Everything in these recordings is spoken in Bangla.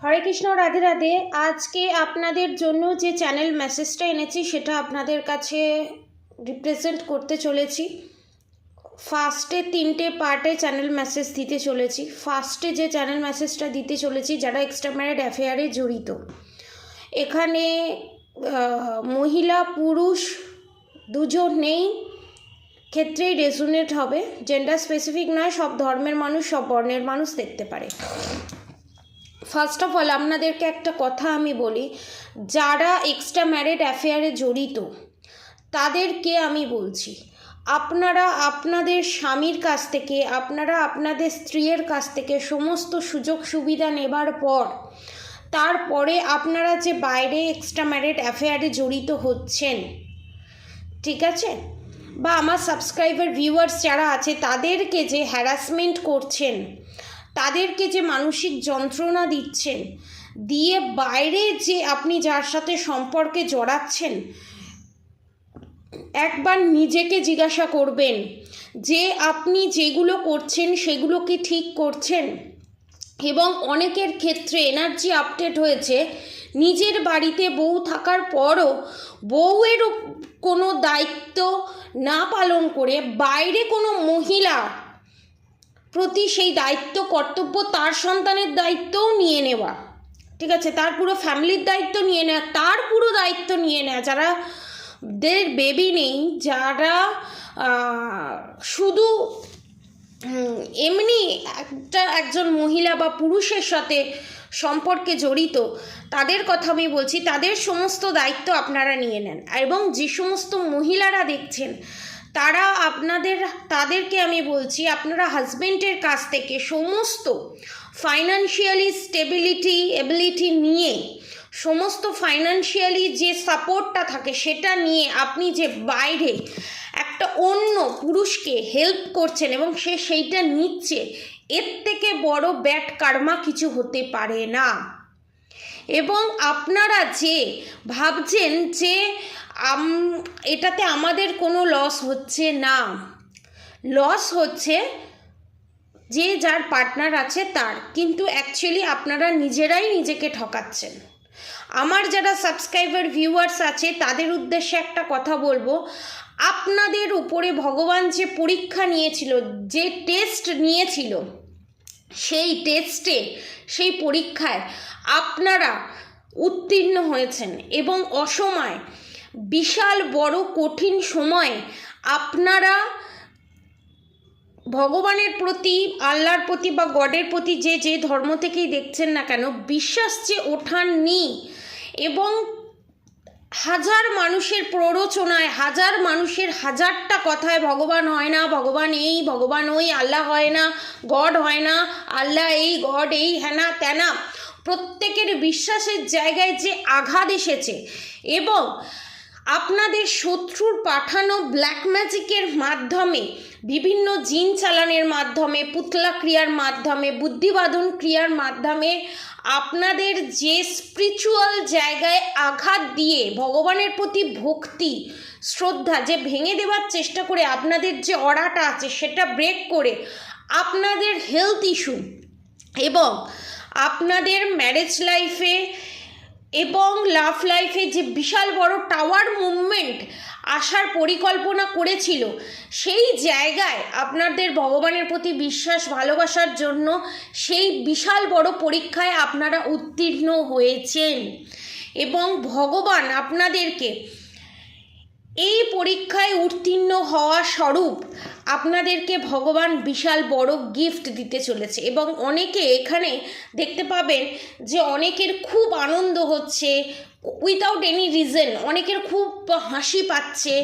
হরে কৃষ্ণ, রাধে রাধে। আজকে আপনাদের জন্য যে চ্যানেল মেসেজটা এনেছি সেটা আপনাদের কাছে রিপ্রেজেন্ট করতে চলেছি। ফার্স্টে 3টে পার্টে চ্যানেল মেসেজ দিতে চলেছি। ফার্স্টে যে চ্যানেল মেসেজটা দিতে চলেছি, যারা এক্সট্রা ম্যারিড অ্যাফেয়ারে জড়িত, এখানে মহিলা পুরুষ দুজন নেই, ক্ষেত্রেই রেজুনেট হবে। জেন্ডার স্পেসিফিক নয়, সব ধর্মের মানুষ, সব বর্ণের মানুষ দেখতে পারে। ফার্স্ট অফ অল আপনাদেরকে একটা কথা আমি বলি, যারা এক্সট্রা ম্যারিড অ্যাফেয়ারে জড়িত তাদেরকে আমি বলছি, আপনারা আপনাদের স্বামীর কাছ থেকে, আপনারা আপনাদের স্ত্রীর কাছ থেকে সমস্ত সুযোগ সুবিধা নেবার পর তারপরে আপনারা যে বাইরে এক্সট্রা ম্যারিড অ্যাফেয়ারে জড়িত হচ্ছেন, ঠিক আছে, বা আমার সাবস্ক্রাইবার ভিউয়ার্স যারা আছে তাদেরকে যে হ্যারাসমেন্ট করছেন, তাদেরকে যে মানসিক যন্ত্রণা দিচ্ছেন, দিয়ে বাইরে যে আপনি যার সাথে সম্পর্কে জড়াচ্ছেন, একবার নিজেকে জিজ্ঞাসা করবেন যে আপনি যেগুলো করছেন সেগুলো কি ঠিক করছেন। এবং অনেকের ক্ষেত্রে এনার্জি আপডেট হয়েছে, নিজের বাড়িতে বউ থাকার পরও বউয়ের কোনো দায়িত্ব না পালন করে বাইরে কোনো মহিলা প্রতি সেই দায়িত্ব কর্তব্য, তার সন্তানের দায়িত্বও নিয়ে নেওয়া, ঠিক আছে, তার পুরো ফ্যামিলির দায়িত্ব নিয়ে নেওয়া, তার পুরো দায়িত্ব নিয়ে নেওয়া, যারা দের বেবি নেই, যারা শুধু এমনি একজন মহিলা বা পুরুষের সাথে সম্পর্কে জড়িত, তাদের কথা আমি বলছি। তাদের সমস্ত দায়িত্ব আপনারা নিয়ে নেন। এবং যে সমস্ত মহিলারা দেখছেন তারা তাদেরকে আমি বলছি, আপনারা হাজবেন্ডের কাছ থেকে সমস্ত ফাইন্যান্সিয়ালি এবিলিটি নিয়ে, সমস্ত ফাইন্যান্সিয়ালি যে সাপোর্টটা থাকে সেটা নিয়ে আপনি যে বাইরে একটা অন্য পুরুষকে হেল্প করছেন এবং সে সেইটা নিচ্ছে, এর থেকে বড় ব্যাড কার্মা কিছু হতে পারে না। এবং আপনারা যে ভাবছেন যে এটাতে আমাদের কোনো লস হচ্ছে না, লস হচ্ছে যে যার পার্টনার আছে তার, কিন্তু অ্যাকচুয়ালি আপনারা নিজেরাই নিজেকে ঠকাচ্ছেন। আমার যারা সাবস্ক্রাইবার ভিউয়ার্স আছে তাদের উদ্দেশ্যে একটা কথা বলবো, আপনাদের উপরে ভগবান যে পরীক্ষা নিয়েছিল, যে টেস্ট নিয়েছিল, সেই টেস্টে, সেই পরীক্ষায় আপনারা উত্তীর্ণ হয়েছেন। এবং অসময়ে, বিশাল বড় কঠিন সময়ে আপনারা ভগবানের প্রতি, আল্লাহর প্রতি বা গডের প্রতি যে ধর্ম থেকেই দেখছেন না কেন, বিশ্বাস যে ওঠাননি। এবং হাজার মানুষের প্ররোচনায়, হাজার মানুষের হাজারটা কথায় ভগবান হয় না, ভগবান এই, ভগবান ওই, আল্লাহ হয় না, গড হয় না, আল্লাহ এই, গড এই, হ্যানা ত্যানা, প্রত্যেকের বিশ্বাসের জায়গায় যে আঘাত এসেছে, এবং আপনাদের শত্রুর পাঠানো ব্ল্যাক ম্যাজিকের মাধ্যমে, বিভিন্ন জিন চালানের মাধ্যমে, পুতলা ক্রিয়ার মাধ্যমে, বুদ্ধিবাদন ক্রিয়ার মাধ্যমে আপনাদের যে স্পিরিচুয়াল জায়গায় আঘাত দিয়ে ভগবানের প্রতি ভক্তি শ্রদ্ধা যে ভেঙে দেওয়ার চেষ্টা করে, আপনাদের যে অরাটা আছে সেটা ব্রেক করে আপনাদের হেলথ ইস্যু এবং আপনাদের ম্যারেজ লাইফে এবং লাভ লাইফে যে বিশাল বড় টাওয়ার মুভমেন্ট আসার পরিকল্পনা করেছিল, সেই জায়গায় আপনাদের ভগবানের প্রতি বিশ্বাস ভালোবাসার জন্য সেই বিশাল বড় পরীক্ষায় আপনারা উত্তীর্ণ হয়েছেন। এবং ভগবান আপনাদেরকে এই পরীক্ষায় উত্তীর্ণ হওয়া স্বরূপ আপনাদেরকে ভগবান বিশাল বড় গিফট দিতে চলেছে। এবং অনেকে এখানে দেখতে পাবেন যে অনেকের খুব আনন্দ হচ্ছে উইথাউট এনি রিজন, অনেকের খুব হাসি পাচ্ছে,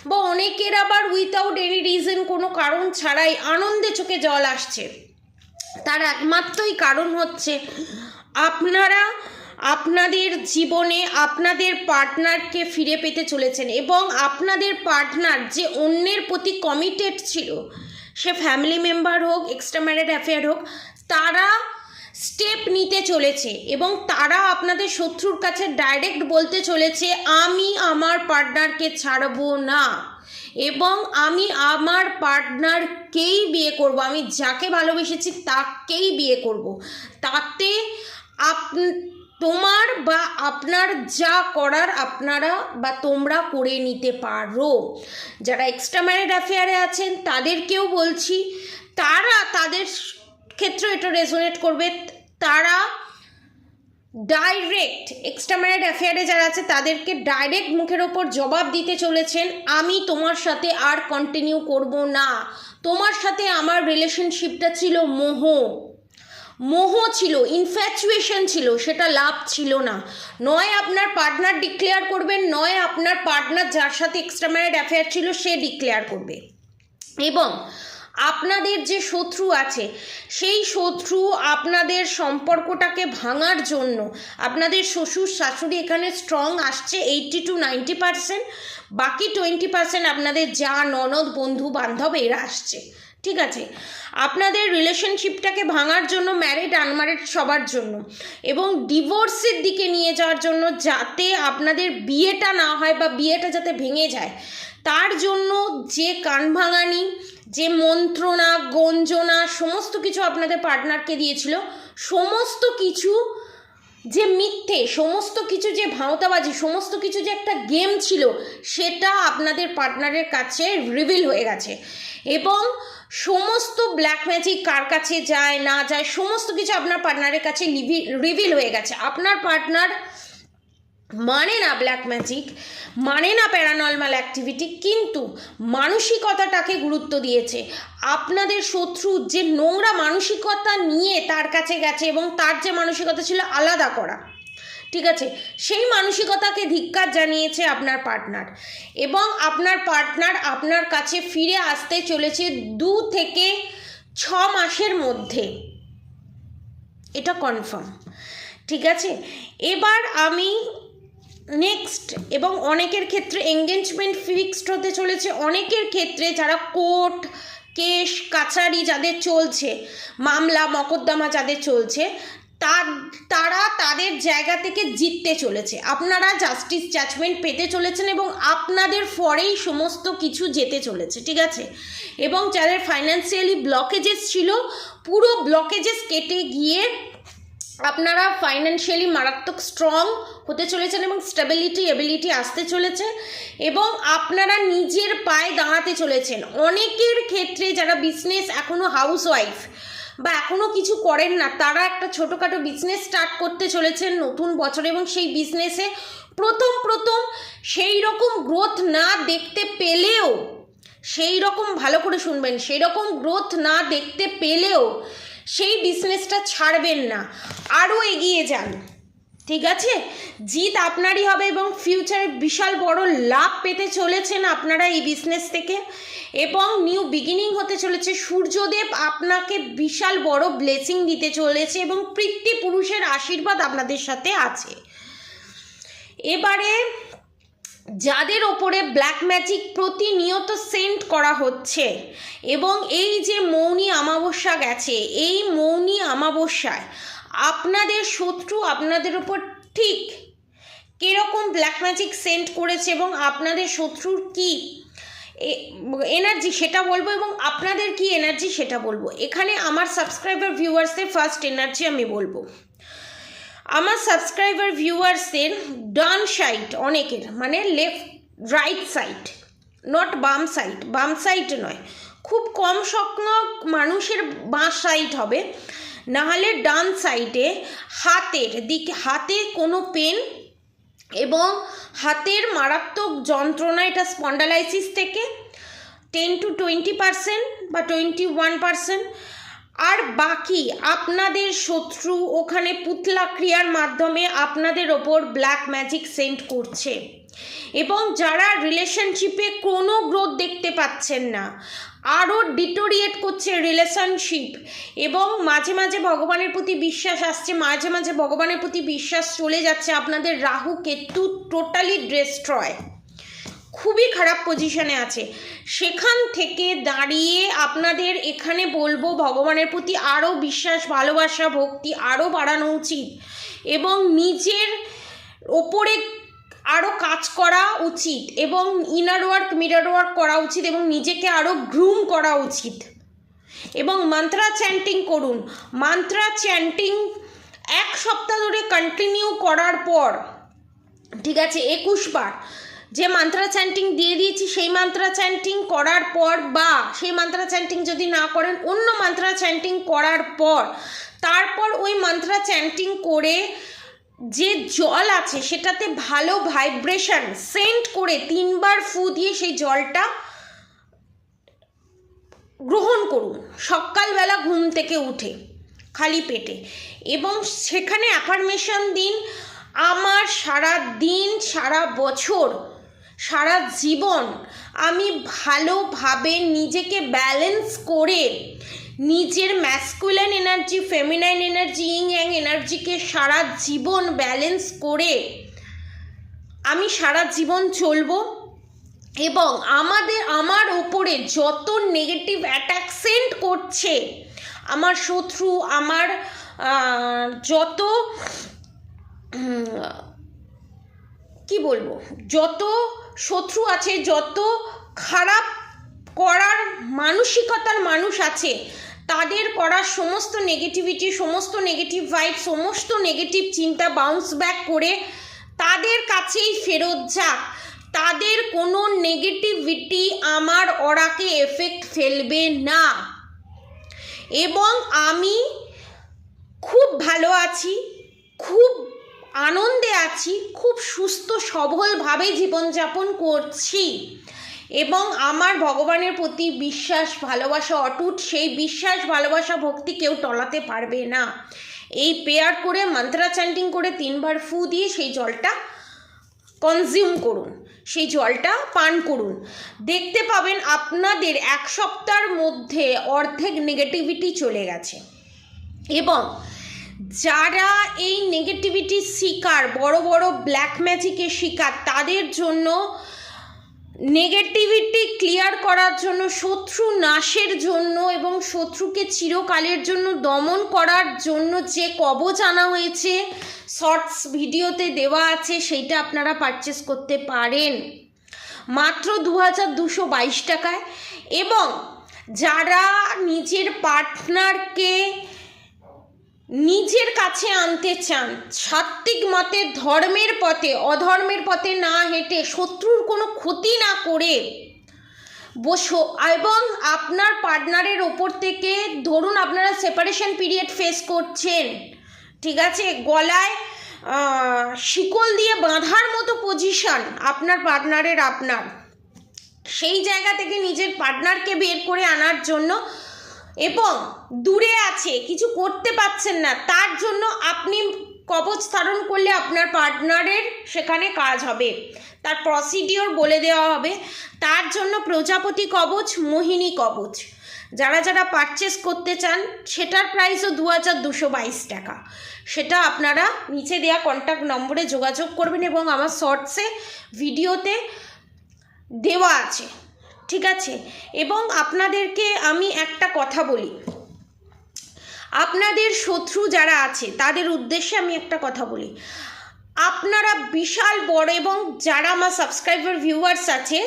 বা অনেকের আবার উইথাউট এনি রিজন, কোনো কারণ ছাড়াই আনন্দে চোখে জল আসছে। তার একমাত্রই কারণ হচ্ছে আপনারা আপনাদের জীবনে আপনাদের পার্টনারকে ফিরে পেতে চলেছেন। এবং আপনাদের পার্টনার যে অন্যের প্রতি কমিটেড ছিল, সে ফ্যামিলি মেম্বার হোক, এক্সট্রা ম্যারিড অ্যাফেয়ার হোক, তারা স্টেপ নিতে চলেছে এবং তারা আপনাদের শত্রুর কাছে ডাইরেক্ট বলতে চলেছে, আমি আমার পার্টনারকে ছাড়বো না এবং আমি আমার পার্টনারকেই বিয়ে করব, আমি যাকে ভালোবেসেছি তাকেই বিয়ে করব। তাতে তোমার বা আপনার যা করার আপনারা বা তোমরা করে নিতে পারো। যারা এক্সট্রা ম্যারিড অ্যাফেয়ারে আছেন তাদেরকেও বলছি, তাদের ক্ষেত্রে এটা রেজোনেট করবে। তারা ডাইরেক্ট এক্সট্রা ম্যারিড অ্যাফেয়ারে যারা আছে তাদেরকে ডাইরেক্ট মুখের ওপর জবাব দিতে চলেছেন, আমি তোমার সাথে আর কন্টিনিউ করব না। তোমার সাথে আমার রিলেশনশিপটা ছিল মোহ ছিল, ইনফ্যাচুয়েশন ছিল, সেটা লাভ ছিল না। নয় আপনার পার্টনার ডিক্লেয়ার করবেন, নয় আপনার পার্টনার যার সাথে এক্সট্রা ম্যারিড অ্যাফেয়ার ছিল সে ডিক্লেয়ার করবে। এবং আপনাদের যে শত্রু আছে সেই শত্রু আপনাদের সম্পর্কটাকে ভাঙার জন্য, আপনাদের শ্বশুর শাশুড়ি এখানে স্ট্রং আসছে 80 to 90%, বাকি 20% আপনাদের যা ননদ বন্ধু বান্ধব এরা আসছে, ঠিক আছে? আপনাদের রিলেশনশিপটাকে ভাঙার জন্য, ম্যারিড আনম্যারিড সবার জন্য, এবং ডিভোর্সের দিকে নিয়ে যাওয়ার জন্য, যাতে আপনাদের বিয়েটা না হয় বা বিয়েটা যাতে ভেঙে যায়, তার জন্য যে কান ভাঙানি, যে মন্ত্রণা গঞ্জনা সমস্ত কিছু আপনাদের পার্টনারকে দিয়েছিল, সমস্ত কিছু যে মিথ্যে, সমস্ত কিছু যে ভাঁওতাবাজি, সমস্ত কিছু যে একটা গেম ছিল, সেটা আপনাদের পার্টনারের কাছে রিভিল হয়ে গেছে। এবং সমস্ত ব্ল্যাক ম্যাজিক কার কাছে যায় না যায় সমস্ত কিছু আপনার পার্টনারের কাছে রিভিল হয়ে গেছে। আপনার পার্টনার মানে না ব্ল্যাক ম্যাজিক, মানে না প্যারানর্মাল অ্যাক্টিভিটি, কিন্তু মানসিকতাটাকে গুরুত্ব দিয়েছে। আপনাদের শত্রু যে নোংরা মানসিকতা নিয়ে তার কাছে গেছে এবং তার যে মানসিকতা ছিল আলাদা করা, ঠিক আছে, সেই মানসিকতাকে ধিক্কার জানিয়েছে আপনার পার্টনার। এবং আপনার পার্টনার আপনার কাছে ফিরে আসতে চলেছে 2 থেকে 6 মাসের মধ্যে, এটা কনফার্ম, ঠিক আছে? এবার আমি নেক্সট, এবং অনেকের ক্ষেত্রে এঙ্গেজমেন্ট ফিক্সড হতে চলেছে, অনেকের ক্ষেত্রে যারা কোর্ট কেস কাছারি যাদের চলছে, মামলা মকদ্দমা যাদের চলছে, তারা তাদের জায়গা থেকে জিততে চলেছে। আপনারা জাস্টিস জাজমেন্ট পেতে চলেছেন এবং আপনাদের ফরেই সমস্ত কিছু যেতে চলেছে, ঠিক আছে? এবং যাদের ফাইন্যান্সিয়ালি ব্লকেজেস ছিল, পুরো ব্লকেজেস কেটে গিয়ে আপনারা ফাইন্যান্সিয়ালি মারাত্মক স্ট্রং হতে চলেছেন এবং এবিলিটি আসতে চলেছে এবং আপনারা নিজের পায়ে দাঁড়াতে চলেছেন। অনেকের ক্ষেত্রে যারা বিজনেস এখনও হাউসওয়াইফ বা এখনও কিছু করেন না, তারা একটা ছোটোখাটো বিজনেস স্টার্ট করতে চলেছেন নতুন বছরে, এবং সেই বিজনেসে প্রথম সেই রকম গ্রোথ না দেখতে পেলেও, সেই রকম ভালো করে শুনবেন, সেই রকম গ্রোথ না দেখতে পেলেও সেই বিজনেসটা ছাড়বেন না, আরও এগিয়ে যান, ঠিক আছে? জিত আপনারই হবে এবং ফিউচারে বিশাল বড় লাভ পেতে চলেছেন আপনারা এই বিজনেস থেকে, এবং নিউ বিগিনিং হতে চলেছে। সূর্যদেব আপনাকে বিশাল বড় ব্লেসিং দিতে চলেছে এবং পিতৃপুরুষের আশীর্বাদ আপনাদের সাথে আছে। এবারে যাদের ওপরে ব্ল্যাক ম্যাজিক প্রতিনিয়ত সেন্ড করা হচ্ছে, এবং এই যে মৌনী অমাবস্যা গেছে, এই মৌনী অমাবস্যায় আপনাদের শত্রু আপনাদের ওপর ঠিক কীরকম ব্ল্যাক ম্যাজিক সেন্ড করেছে এবং আপনাদের শত্রুর কী এনার্জি সেটা বলবো, এবং আপনাদের কি এনার্জি সেটা বলবো। এখানে আমার সাবস্ক্রাইবার ভিউয়ার্সদের ফার্স্ট এনার্জি আমি বলবো। আমার সাবস্ক্রাইবার ভিউয়ার্সের ডান সাইড, অনেকের মানে রাইট সাইড, নট বাম সাইড নয়, খুব কম সংখ্যক মানুষের বাঁ সাইড হবে, নাহলে ডান সাইডে হাতের দিকে, হাতে কোনো পেন এবং হাতের মারাত্মক যন্ত্রণা, এটা স্পন্ডালাইসিস থেকে 10 to 20% বা 21%, আর বাকি আপনাদের শত্রু ওখানে পুতলা ক্রিয়ার মাধ্যমে আপনাদের ওপর ব্ল্যাক ম্যাজিক সেন্ড করছে। এবং যারা রিলেশনশিপে কোনো গ্রোথ দেখতে পাচ্ছেন না, আরও ডিটোরিয়েট করছে রিলেশনশিপ, এবং মাঝে মাঝে ভগবানের প্রতি বিশ্বাস আসছে, মাঝে মাঝে ভগবানের প্রতি বিশ্বাস চলে যাচ্ছে, আপনাদের রাহু কেতু টোটালি ডিস্ট্রয়, খুবই খারাপ পজিশনে আছে। সেখান থেকে দাঁড়িয়ে আপনাদের এখানে বলবো ভগবানের প্রতি আরও বিশ্বাস, ভালোবাসা, ভক্তি আরও বাড়ানো উচিত, এবং নিজের ওপরে আরও কাজ করা উচিত, এবং ইনার ওয়ার্ক মিরর ওয়ার্ক করা উচিত, এবং নিজেকে আরও গ্রুম করা উচিত, এবং মন্ত্রা চ্যান্টিং করুন। মন্ত্রা চ্যান্টিং 1 সপ্তাহ ধরে কন্টিনিউ করার পর, ঠিক আছে, 21 বার যে মান্ত্রা চ্যান্টিং দিয়ে দিয়েছি সেই মান্ত্রা চ্যান্টিং করার পর, বা সেই মান্ত্রা চ্যান্টিং যদি না করেন অন্য মান্ত্রা চ্যান্টিং করার পর, তারপর ওই মান্ত্রা চ্যান্টিং করে যে জল আছে সেটাতে ভালো ভাইব্রেশন সেন্ট করে 3 বার ফু দিয়ে সেই জলটা গ্রহণ করুন সকালবেলা ঘুম থেকে উঠে খালি পেটে, এবং সেখানে অ্যাফার্মেশন দিন, আমার সারা দিন, সারা বছর, সারা জীবন আমি ভালোভাবে নিজেকে ব্যালেন্স করে, নিজের ম্যাসকুলিন এনার্জি, ফেমিনাইন এনার্জি, ইং অ্যাং এনার্জিকে সারা জীবন ব্যালেন্স করে আমি সারা জীবন চলবো। এবং আমার ওপরে যত নেগেটিভ অ্যাটাক সেন্ড করছে আমার শত্রু, আমার যত কি বলবো, যত শত্রু আছে, যত খারাপ করার মানসিকতার মানুষ আছে, তাদের করার সমস্ত নেগেটিভিটি, সমস্ত নেগেটিভ ভাইব, সমস্ত নেগেটিভ চিন্তা বাউন্স ব্যাক করে তাদের কাছেই ফেরত যাক। তাদের কোনো নেগেটিভিটি আমার অরাকে এফেক্ট ফেলবে না। এবং আমি খুব ভালো আছি, খুব আনন্দে আছি, খুব সুস্থ সবলভাবে জীবনযাপন করছি, এবং আমার ভগবানের প্রতি বিশ্বাস ভালোবাসা অটুট। সেই বিশ্বাস ভালোবাসা ভক্তি কেউ টলাতে পারবে না। এই প্রেয়ার করে, মন্ত্রা চ্যান্টিং করে 3 বার ফু দিয়ে সেই জলটা কনজিউম করুন, সেই জলটা পান করুন। দেখতে পাবেন আপনাদের 1 সপ্তাহের মধ্যে অর্ধেক নেগেটিভিটি চলে গেছে। এবং যারা এই নেগেটিভিটির শিকার, বড় বড় ব্ল্যাক ম্যাজিকের শিকার, তাদের জন্য নেগেটিভিটি ক্লিয়ার করার জন্য, শত্রু নাশের জন্য এবং শত্রুকে চিরকালের জন্য দমন করার জন্য যে কবচ আনা হয়েছে, শর্টস ভিডিওতে দেওয়া আছে, সেইটা আপনারা পারচেস করতে পারেন মাত্র 2222 টাকায়। এবং যারা নিজের পার্টনারকে নিজের কাছে আনতে চান, সাত্ত্বিক মতে, ধর্মের পথে, অধর্মের পথে না হেঁটে, শত্রুর কোনো ক্ষতি না করে এবং আপনার পার্টনারের ওপর থেকে, ধরুন আপনারা সেপারেশন পিরিয়ড ফেস করছেন, ঠিক আছে, গলায় শিকল দিয়ে বাঁধার মতো পজিশন আপনার পার্টনারের, আপনার সেই জায়গা থেকে নিজের পার্টনারকে বের করে আনার জন্য, এবং দূরে আছে, কিছু করতে পারছেন না, তার জন্য আপনি কবচ ধারণ করলে আপনার পার্টনারের সেখানে কাজ হবে, তার প্রসিডিওর বলে দেওয়া হবে। তার জন্য প্রজাপতি কবচ, মোহিনী কবচ যারা যারা পারচেস করতে চান, সেটার প্রাইসও 2222 টাকা। সেটা আপনারা নিচে দেওয়া কন্ট্যাক্ট নম্বরে যোগাযোগ করবেন, এবং আমার শর্টসে ভিডিওতে দেওয়া আছে, ঠিক আছে। এবং আপনাদেরকে আমি একটা কথা বলি, আপনাদের শত্রু যারা আছে তাদের উদ্দেশ্যে আমি একটা কথা বলি। আপনারা বিশাল বড়, এবং যারা আমার সাবস্ক্রাইবার ভিউয়ার্স আছে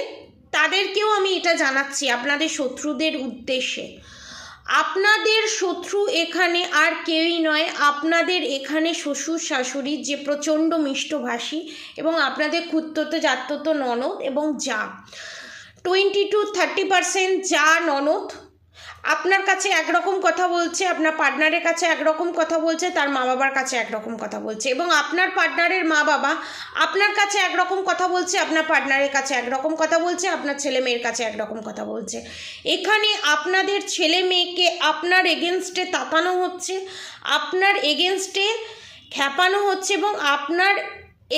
তাদেরকেও আমি এটা জানাচ্ছি আপনাদের শত্রুদের উদ্দেশ্যে, আপনাদের শত্রু এখানে আর কেউই নয়, আপনাদের এখানে শ্বশুর শাশুড়ি যে প্রচণ্ড মিষ্টভাষী, এবং আপনাদের খুঁড়তো জাততো ননদ এবং যা, 20-30% যা ননদ আপনার কাছে একরকম কথা বলছে, আপনার পার্টনারের কাছে একরকম কথা বলছে, তার মা বাবার কাছে একরকম কথা বলছে, এবং আপনার পার্টনারের মা বাবা আপনার কাছে একরকম কথা বলছে, আপনার পার্টনারের কাছে একরকম কথা বলছে, আপনার ছেলে মেয়ের কাছে একরকম কথা বলছে। এখানে আপনাদের ছেলে মেয়েকে আপনার এগেনস্টে তাতানো হচ্ছে, আপনার এগেনস্টে খ্যাপানো হচ্ছে, এবং আপনার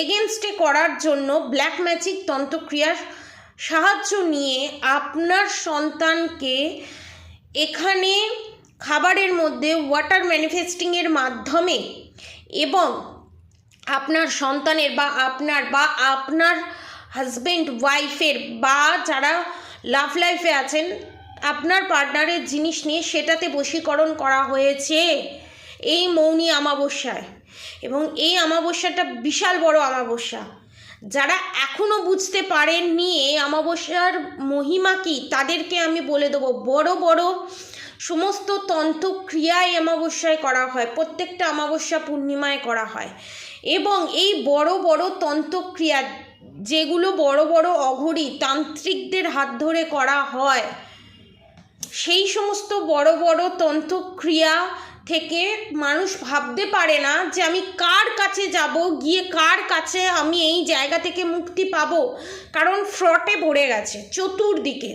এগেনস্টে করার জন্য ব্ল্যাক ম্যাজিক তন্ত্রক্রিয়ার সাহায্য নিয়ে আপনার সন্তানকে এখানে খাবারের মধ্যে ওয়াটার ম্যানিফেস্টিংয়ের মাধ্যমে, এবং আপনার সন্তানের বা আপনার হাজব্যান্ড ওয়াইফের বা যারা লাভ লাইফে আছেন আপনার পার্টনারের জিনিস নিয়ে সেটাতে বশীকরণ করা হয়েছে এই মৌনী অমাবস্যায়। এবং এই অমাবস্যাটা বিশাল বড় অমাবস্যা। যারা এখনও বুঝতে পারেননি এই অমাবস্যার মহিমা কী, তাদেরকে আমি বলে দেবো, বড় বড় সমস্ত তন্ত্রক্রিয়ায় অমাবস্যায় করা হয়, প্রত্যেকটা অমাবস্যা পূর্ণিমায় করা হয়। এবং এই বড় বড় তন্ত্রক্রিয়া যেগুলো বড় বড় অঘরী তান্ত্রিকদের হাত ধরে করা হয়, সেই সমস্ত বড় বড় তন্ত্রক্রিয়া থেকে মানুষ ভাবতে পারে না যে আমি কার কাছে যাব, গিয়ে কার কাছে আমি এই জায়গা থেকে মুক্তি পাবো, কারণ ফ্রডে ভরে গেছে চতুর্দিকে।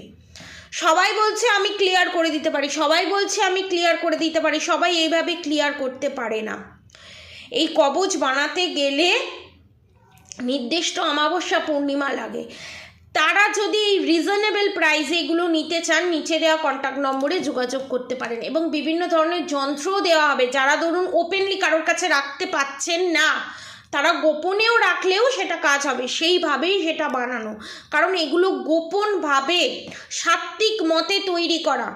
সবাই বলছে আমি ক্লিয়ার করে দিতে পারি, সবাই বলছে আমি ক্লিয়ার করে দিতে পারি, সবাই এইভাবে ক্লিয়ার করতে পারে না। এই কবচ বানাতে গেলে নির্দিষ্ট অমাবস্যা পূর্ণিমা লাগে। তারা যদি রিজনেবল প্রাইসে এগুলো নিতে চান, নিচে দেওয়া কন্ট্যাক্ট নম্বরে যোগাযোগ করতে পারেন। এবং বিভিন্ন ধরনের যন্ত্রও দেওয়া হবে, যারা ধরুন ওপেনলি কারোর কাছে রাখতে পাচ্ছেন না, তারা গোপনেও রাখলেও সেটা কাজ হবে, সেইভাবেই সেটা বানানো। কারণ এগুলো গোপনভাবে সাত্ত্বিক মতে তৈরি করা,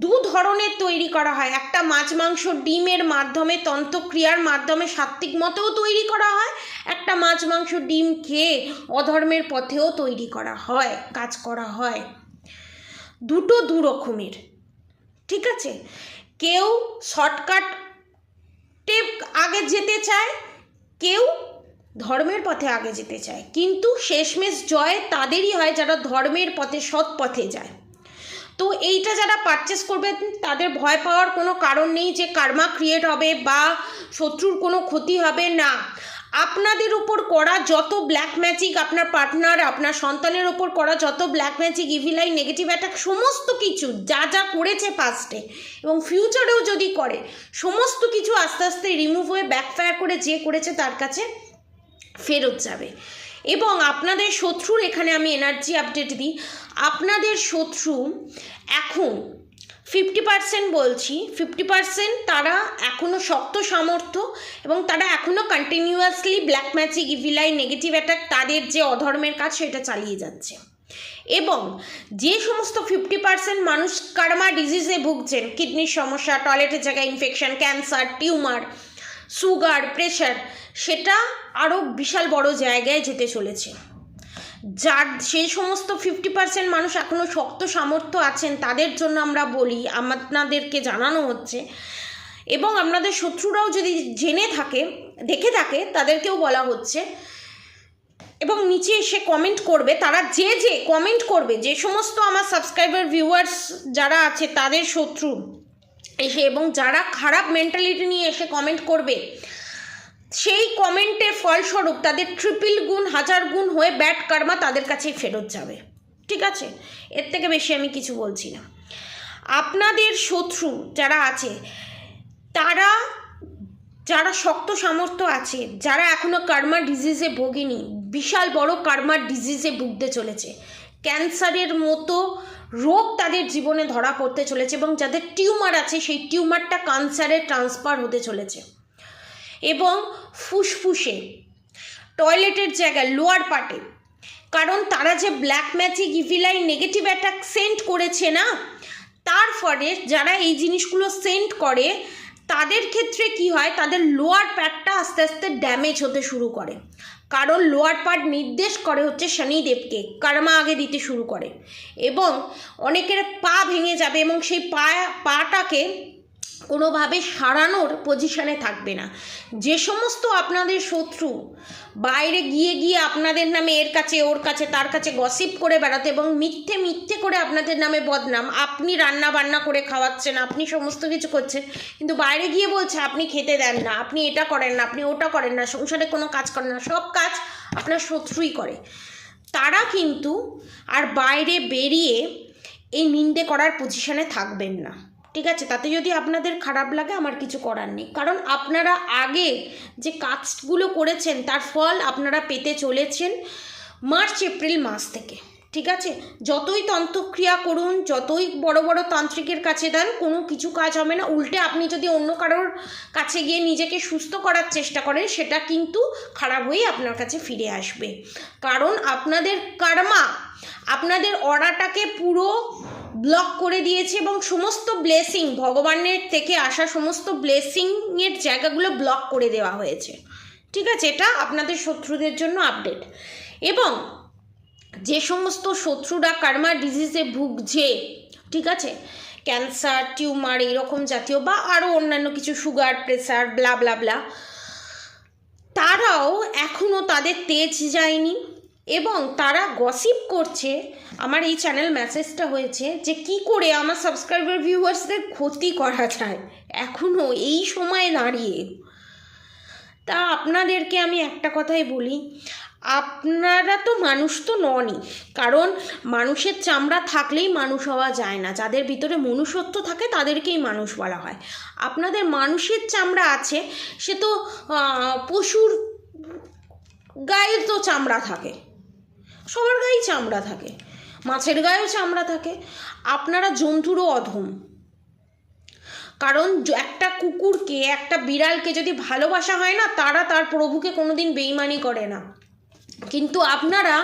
দু ধরনের তৈরি করা হয়। একটা মাছ মাংস ডিমের মাধ্যমে তন্ত্রক্রিয়ার মাধ্যমে সাত্ত্বিক মতেও তৈরি করা হয়, একটা মাছ মাংস ডিম খেয়ে অধর্মের পথেও তৈরি করা হয়, কাজ করা হয়। দুটো দু রকমের, ঠিক আছে। কেউ শর্টকাটে আগে যেতে চায়, কেউ ধর্মের পথে আগে যেতে চায়, কিন্তু শেষমেশ জয় তাদেরই হয় যারা ধর্মের পথে সৎ পথে যায়। তো এইটা যারা পারচেস করবেন তাদের ভয় পাওয়ার কোনো কারণ নেই যে কার্মা ক্রিয়েট হবে বা শত্রুর কোনো ক্ষতি হবে না। আপনাদের উপর করা যত ব্ল্যাক ম্যাজিক, আপনার পার্টনার, আপনার সন্তানের ওপর করা যত black magic, evil I, negative attack, সমস্ত কিছু যা যা করেছে পাস্টে এবং ফিউচারেও যদি করে, সমস্ত কিছু আস্তে আস্তে রিমুভ হয়ে ব্যাকফায়ার করে যে করেছে তার কাছে ফেরত যাবে। এবং আপনাদের শত্রুর, এখানে আমি এনার্জি আপডেট দিই, আপনাদের শত্রু এখন 50% বলছি, 50% তারা এখনও শক্ত সামর্থ্য এবং তারা এখনও continuously black magic, evil I, negative attack, তাদের যে অধর্মের কাজ সেটা চালিয়ে যাচ্ছে। এবং যে সমস্ত 50% মানুষ কার্মা ডিজিজে ভুগছেন, কিডনির সমস্যা, টয়লেটের জায়গায় infection, cancer, tumour, sugar, pressure, সেটা আরও বিশাল বড় জায়গায় যেতে চলেছে। যার সেই সমস্ত 50% মানুষ এখনও শক্ত সামর্থ্য আছেন তাদের জন্য আমরা বলি, আপনাদেরকে জানানো হচ্ছে। এবং আপনাদের শত্রুরাও যদি জেনে থাকে, দেখে থাকে, তাদেরকেও বলা হচ্ছে। এবং নিচে এসে কমেন্ট করবে, তারা যে যে কমেন্ট করবে, যে সমস্ত আমার সাবস্ক্রাইবার ভিউয়ার্স যারা আছে তাদের শত্রু এসে, এবং যারা খারাপ মেন্টালিটি নিয়ে এসে কমেন্ট করবে, সেই কমেন্টের ফলস্বরূপ তাদের ট্রিপল গুণ, 1000 গুণ হয়ে ব্যাড কার্মা তাদের কাছেই ফেরত যাবে, ঠিক আছে। এর থেকে বেশি আমি কিছু বলছি না। আপনাদের শত্রু যারা আছে, তারা যারা শক্ত সামর্থ্য আছে, যারা এখনও কার্মা ডিজিজে ভোগেনি, বিশাল বড় কার্মা ডিজিজে ভুগতে চলেছে, ক্যান্সারের মতো রোগ তাদের জীবনে ধরা পড়তে চলেছে, এবং যাদের টিউমার আছে সেই টিউমারটা ক্যান্সারে ট্রান্সফার হতে চলেছে। এবং ফুসফুসে, টয়লেটের জায়গায়, লোয়ার পার্টে, কারণ তারা যে black magic, evil I, negative attack send করেছে না, তার ফলে যারা এই জিনিসগুলো সেন্ড করে তাদের ক্ষেত্রে কি হয়, তাদের লোয়ার পার্টটা আস্তে আস্তে ড্যামেজ হতে শুরু করে। কারণ লোয়ার পার্ট নির্দেশ করে হচ্ছে শনিদেবকে, কর্মা আগে দিতে শুরু করে, এবং অনেকের পা ভেঙে যাবে এবং সেই পাটাকে কোনোভাবে সারানোর পজিশনে থাকবে না। যে সমস্ত আপনাদের শত্রু বাইরে গিয়ে গিয়ে আপনাদের নামে এর কাছে ওর কাছে তার কাছে গসিপ করে বেড়াতে এবং মিথ্যে মিথ্যে করে আপনাদের নামে বদনাম, আপনি রান্না বান্না করে খাওয়াচ্ছেন, আপনি সমস্ত কিছু করছেন, কিন্তু বাইরে গিয়ে বলছে আপনি খেতে দেন না, আপনি এটা করেন না, আপনি ওটা করেন না, সংসারে কোনো কাজ করেন না, সব কাজ আপনার শত্রুই করে, তারা কিন্তু আর বাইরে বেরিয়ে এই নিন্দে করার পজিশনে থাকবেন না, ঠিক আছে। তাতে যদি আপনাদের খারাপ লাগে আমার কিছু করার নেই, কারণ আপনারা আগে যে কাজগুলো করেছেন তার ফল আপনারা পেতে চলেছেন মার্চ এপ্রিল মাস থেকে, ঠিক আছে। যতই তন্ত্রক্রিয়া করুন, যতই বড় বড় তান্ত্রিকের কাছে দেন, কোনো কিছু কাজ হবে না। উল্টে আপনি যদি অন্য কারোর কাছে গিয়ে নিজেকে সুস্থ করার চেষ্টা করেন, সেটা কিন্তু খারাপ হয়েই আপনার কাছে ফিরে আসবে, কারণ আপনাদের কর্মা আপনাদের অরাটাকে পুরো ব্লক করে দিয়েছে এবং সমস্ত ব্লেসিং, ভগবানের থেকে আসা সমস্ত ব্লেসিংয়ের জায়গাগুলো ব্লক করে দেওয়া হয়েছে, ঠিক আছে। এটা আপনাদের শত্রুদের জন্য আপডেট। এবং যে সমস্ত শত্রুরা কার্মা ডিজিজে ভুগছে, ঠিক আছে, ক্যান্সার, টিউমার এরকম জাতীয় বা আরও অন্যান্য কিছু সুগার, প্রেসার, ব্লা ব্লা ব্লা, তারাও এখনও তাদের তেজ যায়নি এবং তারা গসিপ করছে। আমার এই চ্যানেল মেসেজটা হয়েছে যে কি করে আমার সাবস্ক্রাইবার ভিউয়ার্সদের ক্ষতি করা যায় এখনও এই সময়ে দাঁড়িয়ে। তা আপনাদেরকে আমি একটা কথাই বলি, আপনারা তো মানুষ তো ননই, কারণ মানুষের চামড়া থাকলেই মানুষ হওয়া যায় না। যাদের ভিতরে মনুষ্যত্ব থাকে তাদেরকেই মানুষ বলা হয়। আপনাদের মানুষের চামড়া আছে, সে তো পশুর গায়ে তো চামড়া থাকে, সবার গায়েই চামড়া থাকে, মাছের গায়েও চামড়া থাকে। আপনারা জন্তুরও অধম, কারণ একটা কুকুরকে, একটা বিড়ালকে যদি ভালোবাসা হয় না, তারা তার প্রভুকে কোনোদিন বেইমানি করে না। কিন্তু আপনারা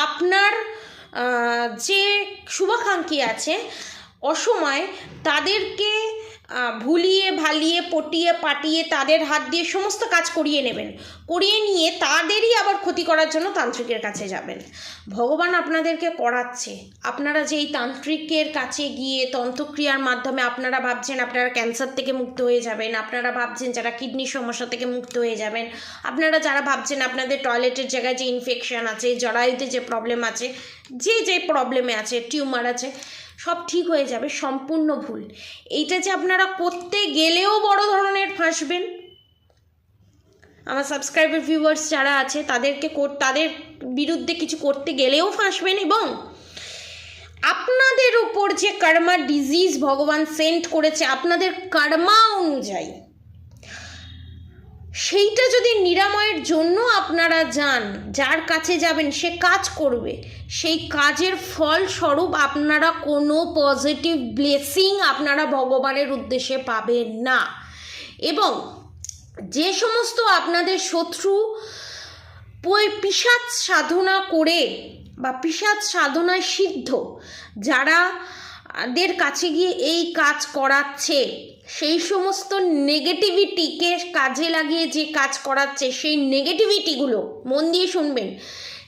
আপনার যে শুভাকাঙ্ক্ষী আছে অসময়ে তাদেরকে ভুলিয়ে ভালিয়ে পটিয়ে পাটিয়ে তাদের হাত দিয়ে সমস্ত কাজ করিয়ে নেবেন, করিয়ে নিয়ে তাদেরই আবার ক্ষতি করার জন্য তান্ত্রিকের কাছে যাবেন। ভগবান আপনাদেরকে করাচ্ছে। আপনারা যে এই তান্ত্রিকের কাছে গিয়ে তন্ত্রক্রিয়ার মাধ্যমে আপনারা ভাবছেন আপনারা ক্যান্সার থেকে মুক্ত হয়ে যাবেন, আপনারা ভাবছেন যারা কিডনির সমস্যা থেকে মুক্ত হয়ে যাবেন, আপনারা যারা ভাবছেন আপনাদের টয়লেটের জায়গায় যে ইনফেকশন আছে, জরায়ুতে যে প্রবলেম আছে, যে প্রবলেমে আছে, টিউমার আছে, সব ঠিক হয়ে যাবে, সম্পূর্ণ ভুল। এইটা যে আপনারা করতে গেলেও বড় ধরনের ফাঁসবেন। আমার সাবস্ক্রাইবার ভিউয়ার্স যারা আছে তাদের বিরুদ্ধে কিছু করতে গেলেও ফাঁসবেন, এবং আপনাদের উপর যে কর্মা ডিজিজ ভগবান সেন্ড করেছে আপনাদের কর্মা অনুযায়ী, সেইটা যদি নিরাময়ের জন্য আপনারা যান, যার কাছে যাবেন সে কাজ করবে, সেই কাজের ফলস্বরূপ আপনারা কোনো পজিটিভ ব্লেসিং আপনারা ভগবানের উদ্দেশ্যে পাবেন না। এবং যে সমস্ত আপনাদের শত্রু পিশাচ সাধনা করে বা পিশাচ সাধনায় সিদ্ধ যারা দের কাছে গিয়ে এই কাজ করাচ্ছে, সেই সমস্ত নেগেটিভিটিকে কাজে লাগিয়ে যে কাজ করাচ্ছে, সেই নেগেটিভিটিগুলো মন দিয়ে শুনবেন,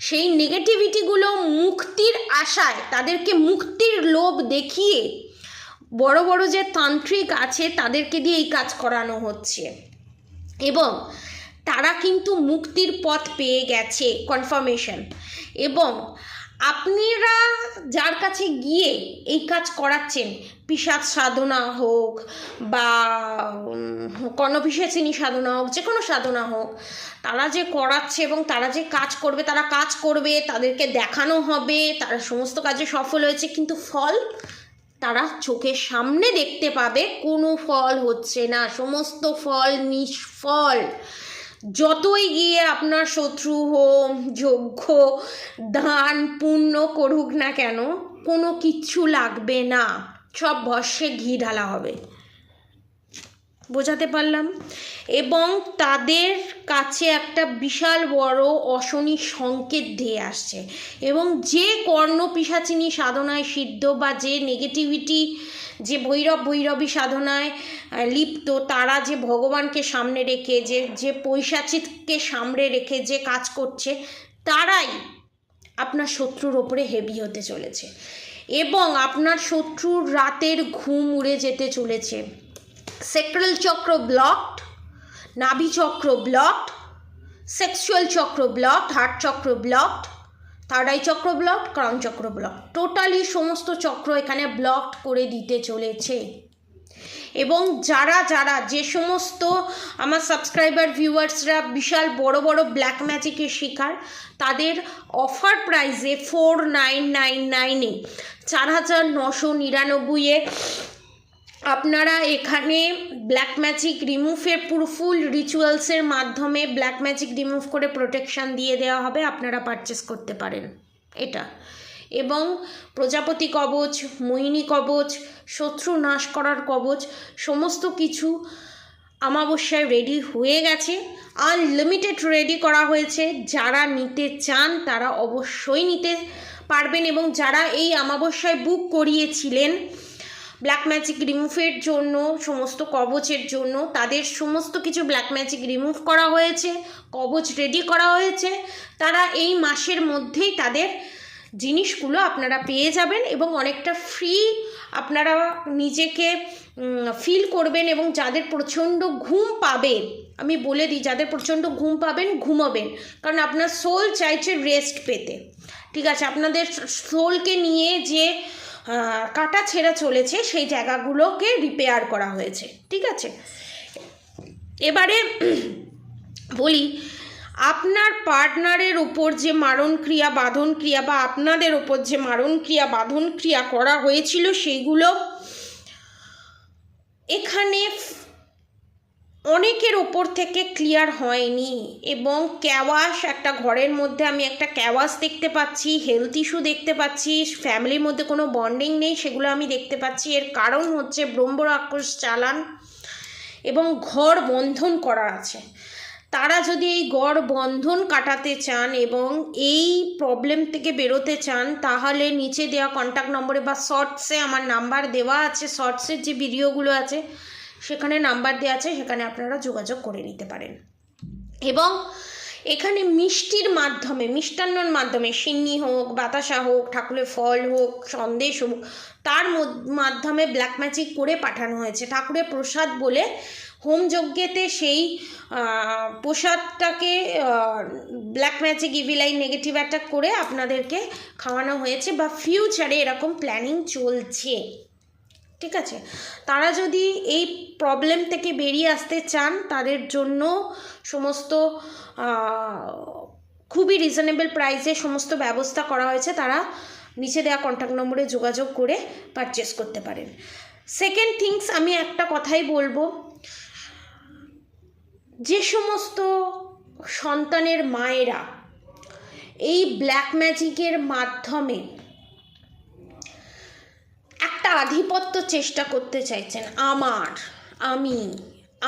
সেই নেগেটিভিটিগুলো মুক্তির আশায়, তাদেরকে মুক্তির লোভ দেখিয়ে বড় বড় যে তান্ত্রিক আছে তাদেরকে দিয়ে এই কাজ করানো হচ্ছে, এবং তারা কিন্তু মুক্তির পথ পেয়ে গেছে, কনফার্মেশন। এবং আপনারা যার কাছে গিয়ে এই কাজ করাচ্ছেন, পিশাচ সাধনা হোক বা কর্ণপিশাচিনী সাধনা হোক, যে কোনো সাধনা হোক, তারা যে করাচ্ছে এবং তারা যে কাজ করবে, তারা কাজ করবে, তাদেরকে দেখানো হবে তারা সমস্ত কাজে সফল হয়েছে, কিন্তু ফল তারা চোখের সামনে দেখতে পাবে কোনো ফল হচ্ছে না, সমস্ত ফল নিষ্ফল। যতই গিয়ে আপনার শত্রু হোম যজ্ঞ দান পুণ্য করুক না কেন, কোনো কিচ্ছু লাগবে না, সব ভস্যে ঘি ঢালা হবে। বোঝাতে পারলাম? এবং তাদের কাছে একটা বিশাল বড় অশনি সংকেত দিয়ে আসছে, এবং যে কর্ণপিশাচিনী সাধনায় সিদ্ধ বা যে নেগেটিভিটি, যে ভৈরবী সাধনায় লিপ্ত, তারা যে ভগবানকে সামনে রেখে যে পৈশাচিককে সামনে রেখে যে কাজ করছে, তারাই আপনার শত্রুর ওপরে হেভি হতে চলেছে, এবং আপনার শত্রুর রাতের ঘুম উড়ে যেতে চলেছে। সেক্রাল চক্র ব্লকড, নাভি চক্র ব্লকড, সেক্সুয়াল চক্র ব্লকড, হার্ট চক্র ব্লকড, থার্ড আই চক্র ব্লকড, ক্রাউন চক্র ব্লকড, টোটালি সমস্ত চক্র এখানে ব্লকড করে দিতে চলেছে। এবং যারা যে সমস্ত আমার সাবস্ক্রাইবার ভিউয়ার্সরা বিশাল বড় বড় ব্ল্যাক ম্যাজিকের শিকার, তাদের অফার প্রাইসে 4999-এ 4999-এ আপনারা এখানে ব্ল্যাক ম্যাজিক রিমুভের পুরো ফুল রিচুয়ালসের মাধ্যমে ব্ল্যাক ম্যাজিক রিমুভ করে প্রোটেকশান দিয়ে দেওয়া হবে, আপনারা পারচেস করতে পারেন এটা। এবং প্রজাপতি কবচ, মোহিনী কবচ, শত্রু নাশ করার কবচ, সমস্ত কিছু অমাবস্যায় রেডি হয়ে গেছে, আনলিমিটেড রেডি করা হয়েছে। যারা নিতে চান তারা অবশ্যই নিতে পারবেন, এবং যারা এই অমাবস্যায় বুক করিয়েছিলেন ব্ল্যাক ম্যাজিক রিমুভের জন্য, সমস্ত কবচের জন্য, তাদের সমস্ত কিছু ব্ল্যাক ম্যাজিক রিমুভ করা হয়েছে, কবচ রেডি করা হয়েছে। তারা এই মাসের মধ্যেই তাদের জিনিসগুলো আপনারা পেয়ে যাবেন এবং অনেকটা ফ্রি আপনারা নিজেকে ফিল করবেন। এবং যাদের প্রচণ্ড ঘুম পাবেন, আমি বলে দিই, যাদের প্রচণ্ড ঘুম পাবেন ঘুমাবেন, কারণ আপনার সোল চাইছে রেস্ট পেতে। ঠিক আছে, আপনাদের সোলকে নিয়ে যে কাটা ছেঁড়া চলেছে সেই জায়গাগুলোকে রিপেয়ার করা হয়েছে। ঠিক আছে, এবারে বলি, আপনার পার্টনারের উপর যে মারণ ক্রিয়া বাঁধন ক্রিয়া বা আপনাদের ওপর যে মারণ ক্রিয়া বাঁধন ক্রিয়া করা হয়েছিল সেইগুলো এখানে অনেকের ওপর থেকে ক্লিয়ার হয়নি। এবং ক্যাওয়াস, একটা ঘরের মধ্যে আমি একটা ক্যাওয়াস দেখতে পাচ্ছি, হেলথ ইস্যু দেখতে পাচ্ছি, ফ্যামিলির মধ্যে কোনো বন্ডিং নেই, সেগুলো আমি দেখতে পাচ্ছি। এর কারণ হচ্ছে ব্রহ্ম রাক্ষস চালান এবং ঘর বন্ধন করা আছে। তারা যদি এই ঘর বন্ধন কাটাতে চান এবং এই প্রবলেম থেকে বেরোতে চান, তাহলে নিচে দেওয়া কন্ট্যাক্ট নম্বরে বা শর্টসে আমার নাম্বার দেওয়া আছে, শর্টসের যে ভিডিওগুলো আছে সেখানে নাম্বার দেওয়া আছে, সেখানে আপনারা যোগাযোগ করে নিতে পারেন। এবং এখানে মিষ্টির মাধ্যমে, মিষ্টান্নর মাধ্যমে, সিন্নি হোক, বাতাসা হোক, ঠাকুরের ফল হোক, সন্দেশ হোক, তার মাধ্যমে ব্ল্যাক ম্যাজিক করে পাঠানো হয়েছে। ঠাকুরের প্রসাদ বলে হোম যজ্ঞেতে সেই প্রসাদটাকে ব্ল্যাক ম্যাজিক ইভিলাইন নেগেটিভ অ্যাটাক করে আপনাদেরকে খাওয়ানো হয়েছে, বা ফিউচারে এরকম প্ল্যানিং চলছে। ঠিক আছে, তারা যদি এই প্রবলেম থেকে বেরিয়ে আসতে চান, তাদের জন্য সমস্ত খুবই রিজনেবল প্রাইসে সমস্ত ব্যবস্থা করা হয়েছে। তারা নিচে দেওয়া কন্ট্যাক্ট নম্বরে যোগাযোগ করে পারচেস করতে পারেন। সেকেন্ড থিংস, আমি একটা কথাই বলবো, যে সমস্ত সন্তানের মায়েরা এই ব্ল্যাক ম্যাজিকের মাধ্যমে একটা আধিপত্য চেষ্টা করতে চাইছেন, আমি,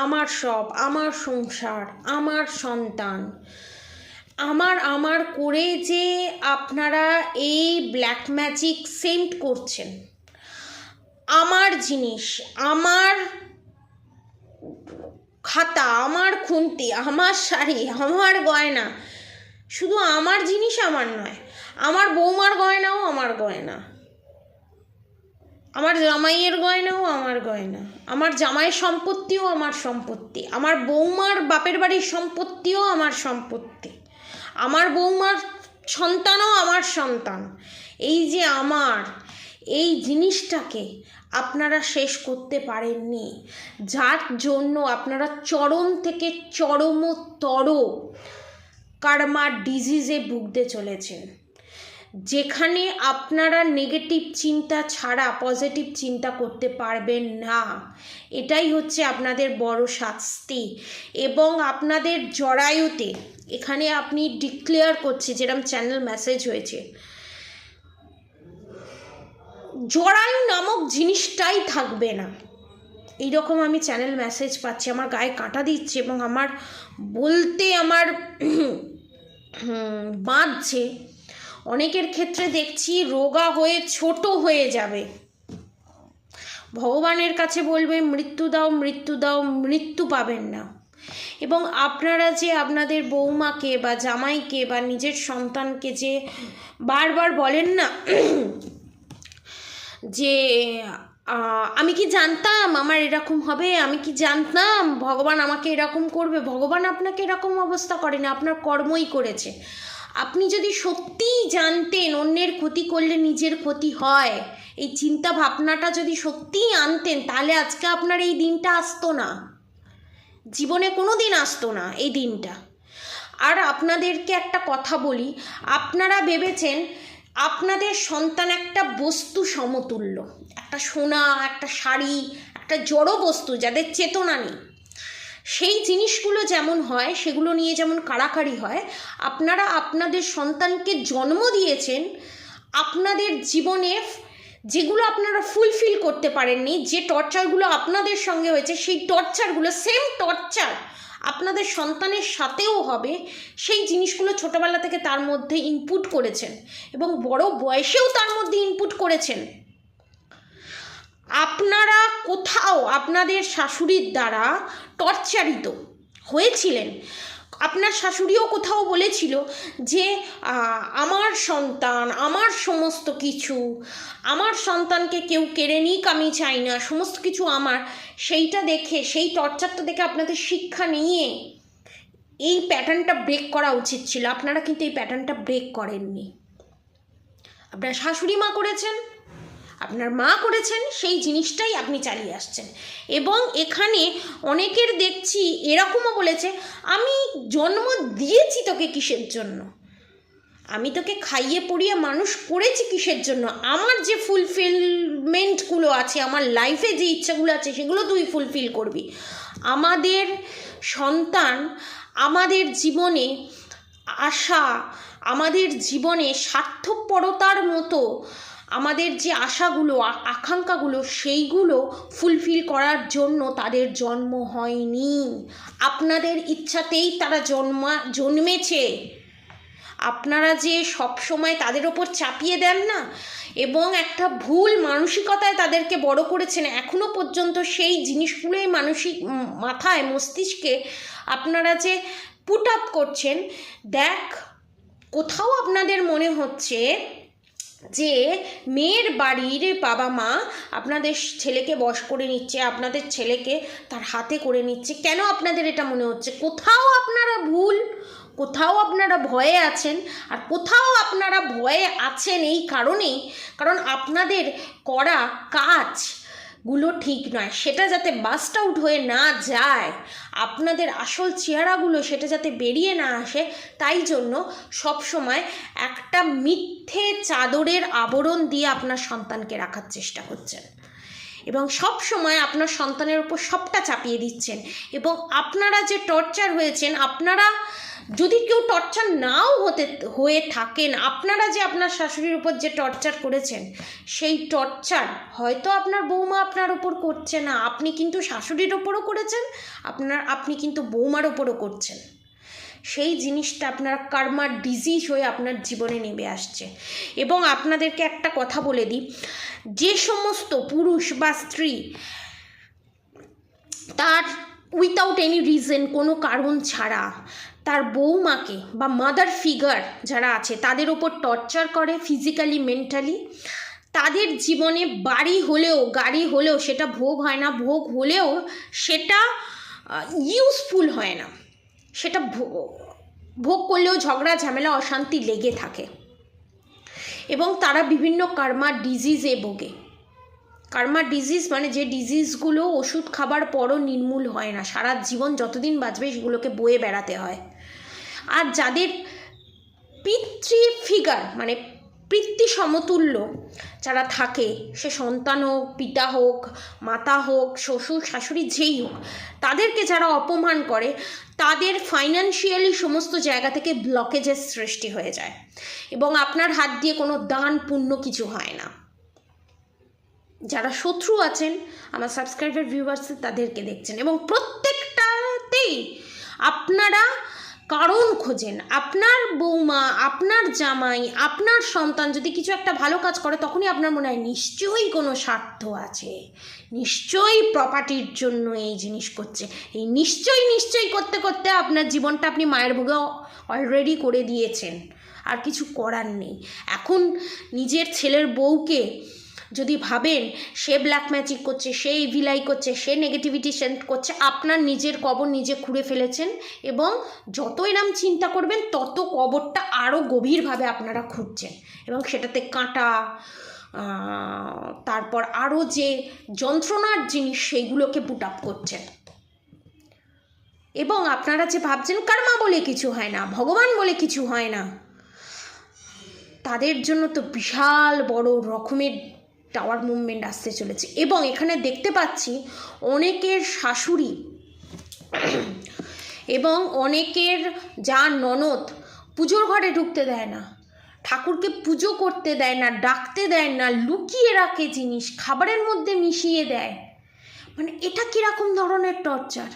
আমার সব, আমার সংসার, আমার সন্তান, আমার করে যে আপনারা এই ব্ল্যাক ম্যাজিক সেন্ড করছেন, আমার জিনিস, আমার খাতা, আমার খুন্তি, আমার শাড়ি, আমার গয়না, শুধু আমার জিনিস আমার নয়, আমার বৌমার গয়নাও আমার গয়না, আমার জামাইয়ের গয়নাও আমার গয়না, আমার জামাইয়ের সম্পত্তিও আমার সম্পত্তি, আমার বৌমার বাপের বাড়ির সম্পত্তিও আমার সম্পত্তি, আমার বৌমার সন্তানও আমার সন্তান। এই যে আমার, এই জিনিসটাকে আপনারা শেষ করতে পারেননি, যার জন্য আপনারা চরম থেকে চরমতর কার্মার ডিজিজে ভুগতে চলেছেন, যেখানে আপনারা নেগেটিভ চিন্তা ছাড়া পজিটিভ চিন্তা করতে পারবেন না। এটাই হচ্ছে আপনাদের বড় শাস্তি। এবং আপনাদের জরায়ুতে, এখানে আপনি ডিক্লেয়ার করছে, যেরকম চ্যানেল মেসেজ হয়েছে, জরায়ু নামক জিনিসটাই থাকবে না, এইরকম আমি চ্যানেল মেসেজ পাচ্ছি। আমার গায়ে কাঁটা দিচ্ছে এবং আমার বলতে আমার বাঁধছে। অনেকের ক্ষেত্রে দেখছি রোগা হয়ে ছোট হয়ে যাবে, ভগবানের কাছে বলবে মৃত্যু দাও, মৃত্যু দাও, মৃত্যু পাবেন না। এবং আপনারা যে আপনাদের বৌমাকে বা জামাইকে বা নিজের সন্তানকে যে বারবার বলেন না যে আমি কি জানতাম আমার এরকম হবে, আমি কি জানতাম ভগবান আমাকে এরকম করবে, ভগবান আপনাকে এরকম অবস্থা করে না, আপনার কর্মই করেছে। আপনি যদি সত্যিই জানতেন অন্যের ক্ষতি করলে নিজের ক্ষতি হয়, এই চিন্তা ভাবনাটা যদি সত্যিই আনতেন, তাহলে আজকে আপনার এই দিনটা আসতো না, জীবনে কোনো দিন আসতো না এই দিনটা। আর আপনাদেরকে একটা কথা বলি, আপনারা ভেবেছেন আপনাদের সন্তান একটা বস্তু সমতুল্য, একটা সোনা, একটা শাড়ি, একটা জড় বস্তু যাদের চেতনা নেই, সেই জিনিসগুলো যেমন হয়, সেগুলো নিয়ে যেমন কাড়াকাড়ি হয়, আপনারা আপনাদের সন্তানকে জন্ম দিয়েছেন, আপনাদের জীবনে যেগুলো আপনারা ফুলফিল করতে পারেননি, যে টর্চারগুলো আপনাদের সঙ্গে হয়েছে, সেই টর্চারগুলো, সেম টর্চার আপনাদের সন্তানের সাথেও হবে, সেই জিনিসগুলো ছোটোবেলা থেকে তার মধ্যে ইনপুট করেছেন এবং বড় বয়সেও তার মধ্যে ইনপুট করেছেন। আপনারা কোথাও আপনাদের শাশুড়ির দ্বারা টর্চারিত হয়েছিলেন, আপনার শাশুড়িও কোথাও বলেছিল যে আমার সন্তান, আমার সমস্ত কিছু, আমার সন্তানকে কেউ কেড়ে নিক, আমি চাই না, সমস্ত কিছু আমার। সেইটা দেখে, সেই টর্চারটা দেখে আপনাদের শিক্ষা নিয়ে এই প্যাটার্নটা ব্রেক করা উচিত ছিল। আপনারা কিন্তু এই প্যাটার্নটা ব্রেক করেননি। আপনার শাশুড়ি মা করেছেন, আপনার মা করেছেন, সেই জিনিসটাই আপনি চালিয়ে আসছেন। এবং এখানে অনেকের দেখছি এরকমও বলেছে, আমি জন্ম দিয়েছি তোকে কিসের জন্য, আমি তোকে খাইয়ে পড়িয়ে মানুষ করেছি কিসের জন্য, আমার যে ফুলফিলমেন্টগুলো আছে, আমার লাইফে যে ইচ্ছাগুলো আছে সেগুলো তুই ফুলফিল করবি। আমাদের সন্তান, আমাদের জীবনে আশা, আমাদের জীবনে স্বার্থপরতার মতো আমাদের যে আশাগুলো, আকাঙ্ক্ষাগুলো, সেইগুলো ফুলফিল করার জন্য তাদের জন্ম হয়নি। আপনাদের ইচ্ছাতেই তারা জন্মেছে। আপনারা যে সব সময় তাদের ওপর চাপিয়ে দেন না, এবং একটা ভুল মানসিকতায় তাদেরকে বড় করেছেন, এখনো পর্যন্ত সেই জিনিসগুলোই মানসিক মাথায়, মস্তিষ্কে আপনারা যে পুট আপ করছেন। কোথাও আপনাদের মনে হচ্ছে যে মেয়ের বাড়ির বাবা মা আপনাদের ছেলেকে বশ করে নিচ্ছে, আপনাদের ছেলেকে তার হাতে করে নিচ্ছে। কেন আপনাদের এটা মনে হচ্ছে? কোথাও আপনারা ভুল, কোথাও আপনারা ভয়ে আছেন। আর কোথাও আপনারা ভয়ে আছেন এই কারণেই, কারণ আপনাদের করা কাজগুলো ঠিক নয়, সেটা যাতে বাস্ট আউট হয়ে না যায়, আপনাদের আসল চেহারাগুলো সেটা যাতে বেরিয়ে না আসে, তাই জন্য সবসময় একটা মিথ্যে চাদরের আবরণ দিয়ে আপনার সন্তানকে রাখার চেষ্টা করছেন, এবং সব সময় আপনার সন্তানের উপর সবটা চাপিয়ে দিচ্ছেন। এবং আপনারা যে টর্চার হয়েছেন, আপনারা যদি কেউ টর্চার নাও হয়ে থাকেন, আপনারা যে আপনার শাশুড়ির উপর যে টর্চার করেছেন, সেই টর্চার হয়তো আপনার বৌমা আপনার ওপর করছে না, আপনি কিন্তু শাশুড়ির ওপরও করেছেন, আপনি কিন্তু বৌমার ওপরও করছেন। সেই জিনিসটা আপনার কার্মার ডিজিজ হয়ে আপনার জীবনে নেমে আসছে। এবং আপনাদেরকে একটা কথা বলে দিই, যে সমস্ত পুরুষ বা স্ত্রী তার উইথাউট এনি রিজন, কোনো কারণ ছাড়া তার বৌমাকে বা মাদার ফিগার যারা আছে তাদের ওপর টর্চার করে ফিজিক্যালি, মেন্টালি, তাদের জীবনে বাড়ি হলেও, গাড়ি হলেও সেটা ভোগ হয় না, ভোগ হলেও সেটা ইউজফুল হয় না, সেটা ভোগ করলেও ঝগড়া, ঝামেলা, অশান্তি লেগে থাকে, এবং তারা বিভিন্ন কার্মা ডিজিজে ভোগে। কার্মা ডিজিজ মানে যে ডিজিজগুলো ওষুধ খাবার পরও নির্মূল হয় না, সারা জীবন যতদিন বাঁচবে সেগুলোকে বয়ে বেড়াতে হয়। আর যাদের পিতৃ ফিগার মানে পিতৃ সমতুল্য যারা থাকে, সে সন্তান হোক, পিতা হোক, মাতা হোক, শ্বশুর শাশুড়ি যেই হোক, তাদেরকে যারা অপমান করে, তাদের ফাইন্যান্সিয়ালি সমস্ত জায়গা থেকে ব্লকেজের সৃষ্টি হয়ে যায়, এবং আপনার হাত দিয়ে কোনো দান পুণ্য কিছু হয় না। যারা শত্রু আছেন, আমার সাবস্ক্রাইবার ভিউয়ার্স তাদেরকে দেখছেন, এবং প্রত্যেকটাতেই আপনারা কারণ খোঁজেন। আপনার বৌমা, আপনার জামাই, আপনার সন্তান যদি কিছু একটা ভালো কাজ করে, তখনই আপনার মনে হয় নিশ্চয়ই কোনো স্বার্থ আছে, নিশ্চয়ই প্রপার্টির জন্য এই জিনিস করছে। এই নিশ্চয়ই করতে করতে আপনার জীবনটা আপনি মায়ের বুকে অলরেডি করে দিয়েছেন, আর কিছু করার নেই। এখন নিজের ছেলের বউকে যদি ভাবেন সে ব্ল্যাক ম্যাজিক করছে, সে ইভিলাই করছে, সে নেগেটিভিটি সেন্ড করছে, আপনার নিজের কবর নিজে খুঁড়ে ফেলেছেন। এবং যত এরম চিন্তা করবেন তত কবরটা আরও গভীরভাবে আপনারা খুঁড়ছেন, এবং সেটাতে কাঁটা, তারপর আরও যে যন্ত্রণার জিনিস সেইগুলোকে পুট আপ করছেন। এবং আপনারা যে ভাবছেন কর্মা বলে কিছু হয় না, ভগবান বলে কিছু হয় না, তাদের জন্য তো বিশাল বড় রকমের টাওয়ার মুভমেন্ট আসতে চলেছে। এবং এখানে দেখতে পাচ্ছি অনেকের শাশুড়ি এবং অনেকের যা ননদ পুজোর ঘরে ঢুকতে দেয় না, ঠাকুরকে পুজো করতে দেয় না, ডাকতে দেয় না, লুকিয়ে রাখে জিনিস, খাবারের মধ্যে মিশিয়ে দেয়। মানে এটা কীরকম ধরনের টর্চার?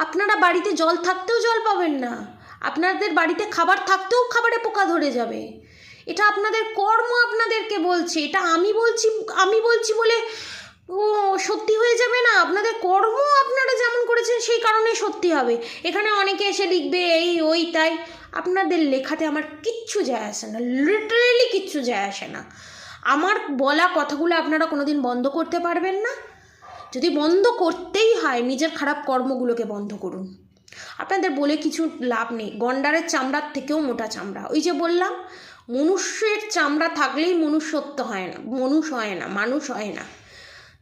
আপনারা বাড়িতে জল থাকতেও জল পাবেন না, আপনাদের বাড়িতে খাবার থাকতেও খাবারে পোকা ধরে যাবে। এটা আপনাদের কর্ম আপনাদেরকে বলছে, এটা আমি বলছি বলে ও সত্যি হয়ে যাবে না? আপনাদের কর্ম আপনারা যেমন করেছেন সেই কারণে সত্যি হবে। এখানে অনেকে এসে লিখবে এই ওই তাই, আপনাদের লেখাতে আমার কিচ্ছু যায় আসে না, লিটারেলি কিচ্ছু যায় আসে না। আমার বলা কথাগুলো আপনারা কোনোদিন বন্ধ করতে পারবেন না। যদি বন্ধ করতেই হয় নিজের খারাপ কর্মগুলোকে বন্ধ করুন। আপনাদের বলে কিছু লাভ নেই, গন্ডারের চামড়ার থেকেও মোটা চামড়া। ওই যে বললাম, মনুষ্যের চামড়া থাকলেই মনুষ্যত্ব হয় না, মানুষ হয় না।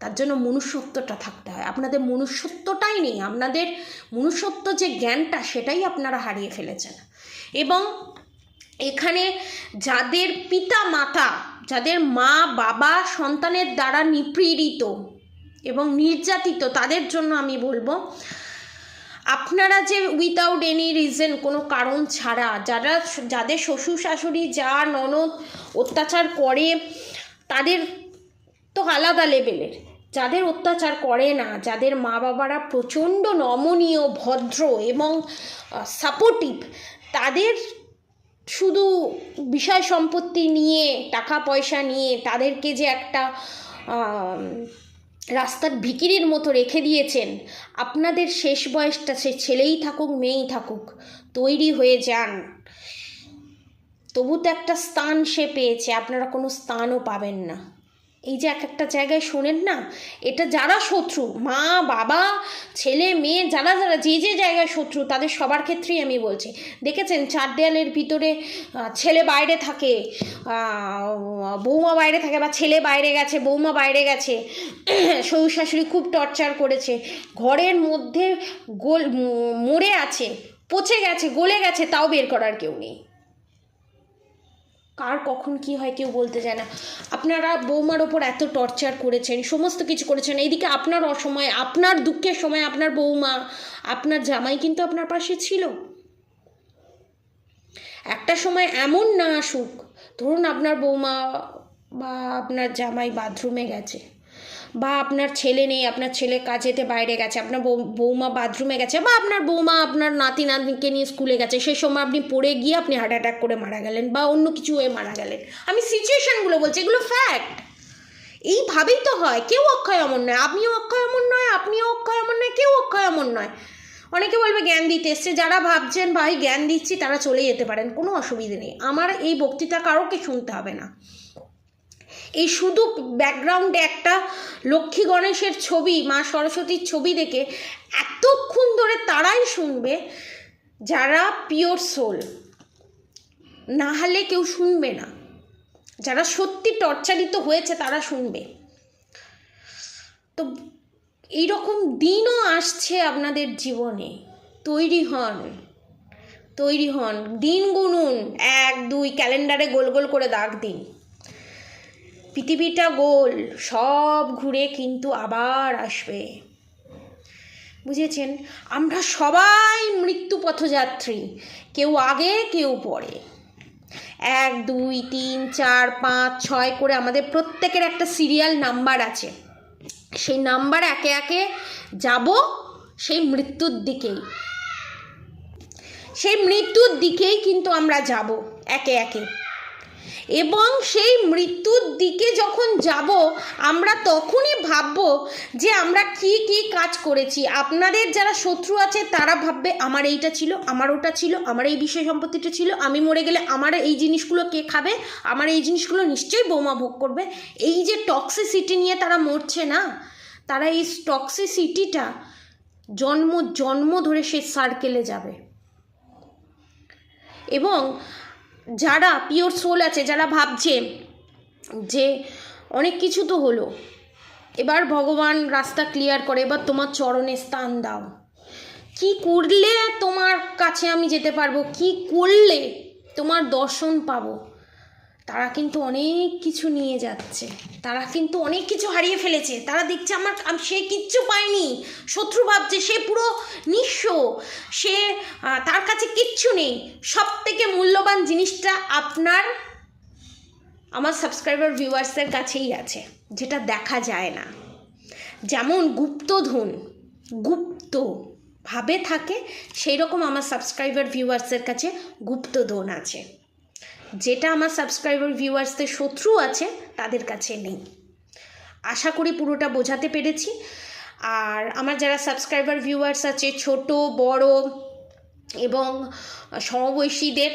তার জন্য মনুষ্যত্বটা থাকতে হয়। আপনাদের মনুষ্যত্বটাই নেই, আপনাদের মনুষ্যত্ব যে জ্ঞানটা সেটাই আপনারা হারিয়ে ফেলেছেন। এবং এখানে যাদের পিতা মাতা, যাদের মা বাবা সন্তানের দ্বারা নিপীড়িত এবং নির্যাতিত, তাদের জন্য আমি বলবো, আপনারা যে উইথাউট এনি রিজন, কোনো কারণ ছাড়া যাদের শ্বশুর শাশুড়ি যা ননদ অত্যাচার করে, তাদের তো আলাদা লেভেলের। যাদের অত্যাচার করে না, যাদের মা বাবারা প্রচণ্ড নমনীয়, ভদ্র এবং সাপোর্টিভ, তাদের শুধু বিষয় সম্পত্তি নিয়ে, টাকা পয়সা নিয়ে তাদেরকে যে একটা রাস্তার ভিখিরির মতো রেখে দিয়েছেন, আপনাদের শেষ বয়সটা, সে ছেলেই থাকুক মেয়েই থাকুক, তৈরি হয়ে যান। তবু তো একটা স্থান সে পেয়েছে, আপনারা কোনো স্থানও পাবেন না। এই যে এক একটা জায়গায় শোনেন না, এটা যারা শত্রু, মা বাবা ছেলে মেয়ে, যারা যে জায়গায় শত্রু, তাদের সবার ক্ষেত্রেই আমি বলছি। দেখেছেন চার দেয়ালের ভিতরে ছেলে বাইরে থাকে, বৌমা বাইরে থাকে, বা ছেলে বাইরে গেছে বৌমা বাইরে গেছে, শ্বশুর শাশুড়ি খুব টর্চার করেছে, ঘরের মধ্যে মরে আছে, পচে গেছে, গলে গেছে, তাও বের করার কেউ নেই। কার কখন কি হয় কেউ বলতে যায় না। আপনারা বৌমার ওপর এত টর্চার করেছেন, সমস্ত কিছু করেছেন, এইদিকে আপনার অসময়, আপনার দুঃখের সময় আপনার বৌমা, আপনার জামাই কিন্তু আপনার পাশে ছিল। একটা সময় এমন না আসুক, ধরুন আপনার বৌমা বা আপনার জামাই বাথরুমে গেছে, বা আপনার ছেলে নেই, আপনার ছেলে কাজেতে বাইরে গেছে, আপনার বৌমা বাথরুমে গেছে, বা আপনার বৌমা আপনার নাতি নাতনিকে নিয়ে স্কুলে গেছে, সেই সময় আপনি পড়ে গিয়ে আপনি হার্ট অ্যাটাক করে মারা গেলেন, বা অন্য কিছু হয়ে মারা গেলেন। আমি সিচুয়েশানগুলো বলছি, এগুলো ফ্যাক্ট। এইভাবেই তো হয়। কেউ অক্ষয় অমর নয়, আপনিও অক্ষয় অমর নয়, আপনিও অক্ষয় অমর নয়, কেউ অক্ষয় অমর নয়। অনেকে বলবে জ্ঞান দিতে এসছে, যারা ভাবছেন ভাই জ্ঞান দিচ্ছি তারা চলে যেতে পারেন, কোনো অসুবিধে নেই। আমার এই বক্তৃতা কারোকে শুনতে হবে না। এই শুধু ব্যাকগ্রাউন্ডে একটা লক্ষ্মী গণেশের ছবি, মা সরস্বতীর ছবি দেখে এতক্ষণ ধরে তারাই শুনবে যারা পিওর সোল, না হলে কেউ শুনবে না। যারা সত্যি টর্চারিত হয়েছে তারা শুনবে। তো এইরকম দিনও আসছে আপনাদের জীবনে, তৈরি হন, দিন গুনুন, 1 2 ক্যালেন্ডারে গোল গোল করে দাগ দিন। পৃথিবীটা গোল, সব ঘুরে কিন্তু আবার আসবে, বুঝেছেন? আমরা সবাই মৃত্যু পথযাত্রী, কেউ আগে কেউ পরে। 1 2 3 4 5 6 করে আমাদের প্রত্যেকের একটা সিরিয়াল নাম্বার আছে। সেই নাম্বার একে একে যাব সেই মৃত্যুর দিকেই কিন্তু আমরা যাব একে একে। এবং সেই মৃত্যুর দিকে যখন যাব, আমরা তখনই ভাববো যে আমরা কি কি কাজ করেছি। আপনাদের যারা শত্রু আছে তারা ভাববে আমার এইটা ছিল, আমার ওটা ছিল, আমার এই বিষয় সম্পত্তিটা ছিল, আমি মরে গেলে আমার এই জিনিসগুলো কে খাবে, আমার এই জিনিসগুলো নিশ্চয়ই বৌমা ভোগ করবে। এই যে টক্সিসিটি নিয়ে তারা মরছে না, তারা এই টক্সিসিটিটা জন্ম ধরে সে সার্কেলে যাবে। এবং যারা পিওর সোল আছে, যারা ভাবছে যে অনেক কিছু তো হলো, এবার ভগবান রাস্তা ক্লিয়ার করে, এবার তোমার চরণে স্থান দাও, কি করলে তোমার কাছে আমি যেতে পারবো, কি করলে তোমার দর্শন পাবো, তারা কিন্তু অনেক কিছু নিয়ে যাচ্ছে, তারা কিন্তু অনেক কিছু হারিয়ে ফেলেছে। তারা দেখছে সে কিচ্ছু পায়নি, শত্রু ভাবছে সে পুরো নিঃস্ব, সে তার কাছে কিচ্ছু নেই। সব থেকে মূল্যবান জিনিসটা আমার সাবস্ক্রাইবার ভিউয়ার্সের কাছেই আছে, যেটা দেখা যায় না। যেমন গুপ্তভাবে থাকে, সেই রকম আমার সাবস্ক্রাইবার ভিউয়ার্সের কাছে গুপ্তধন আছে, যেটা আমার সাবস্ক্রাইবার ভিউয়ার্সদের শত্রু আছে তাদের কাছে নেই। আশা করি পুরোটা বোঝাতে পেরেছি। আর আমার যারা সাবস্ক্রাইবার ভিউয়ার্স আছে, ছোট বড় এবং সমবয়সীদের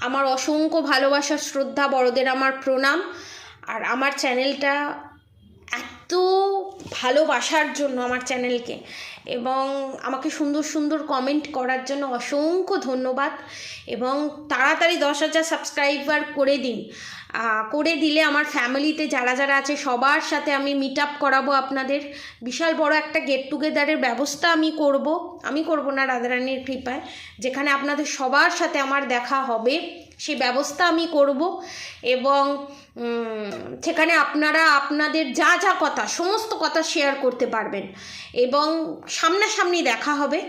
আমার অসংখ্য ভালোবাসা, শ্রদ্ধা, বড়দের আমার প্রণাম। আর আমার চ্যানেলটা এত ভালোবাসার জন্য আমার চ্যানেলকে, এবং আমাকে সুন্দর সুন্দর কমেন্ট করার জন্য অসংখ্য ধন্যবাদ। এবং তাড়াতাড়ি 10,000 সাবস্ক্রাইবার করে দিন। করে দিলে আমার ফ্যামিলিতে যারা যারা আছে সবার সাথে আমি মিট আপ করাবো আপনাদের। বিশাল বড় একটা গেট টুগেদারের ব্যবস্থা আমি করব না, রাধারানীর কৃপায়, যেখানে আপনাদের সবার সাথে আমার দেখা হবে, সেই ব্যবস্থা আমি করব। এবং সেখানে আপনারা আপনাদের যা যা কথা, সমস্ত কথা শেয়ার করতে পারবেন, এবং সামনাসামনি দেখা হবে,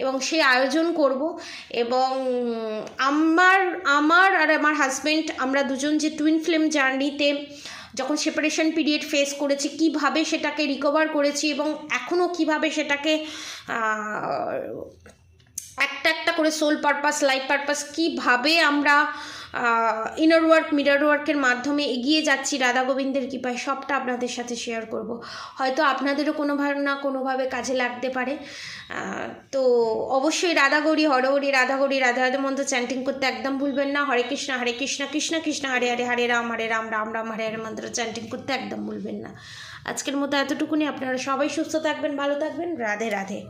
এবং সেই আয়োজন করব। এবং আমার আর আমার হাজব্যান্ড, আমরা দুজন যে টুইন ফ্লেম জার্নিতে যখন সেপারেশন পিরিয়ড ফেস করেছি, কিভাবে সেটাকে রিকভার করেছি, এবং এখনও কিভাবে সেটাকে একটা একটা করে সোল পারপাস, লাইফ পারপাস, কীভাবে আমরা ইনার ওয়ার্ক, মিরর ওয়ার্কের মাধ্যমে এগিয়ে যাচ্ছি রাধা গোবিন্দের কৃপায়, সবটা আপনাদের সাথে শেয়ার করব। হয়তো আপনাদেরও কোনোভাবে না কোনোভাবে কাজে লাগতে পারে। তো অবশ্যই রাধা গৌরী, হরহরি, রাধা গৌরী, রাধা রাধা মন্ত্র চ্যান্টিং করতে একদম ভুলবেন না। হরে কৃষ্ণ কৃষ্ণ কৃষ্ণ হরে হরে, হরে রাম রাম রাম হরে হরে মন্ত্র চ্যান্টিং করতে একদম ভুলবেন না। আজকের মতো এতটুকুনি। আপনারা সবাই সুস্থ থাকবেন, ভালো থাকবেন। রাধে রাধে।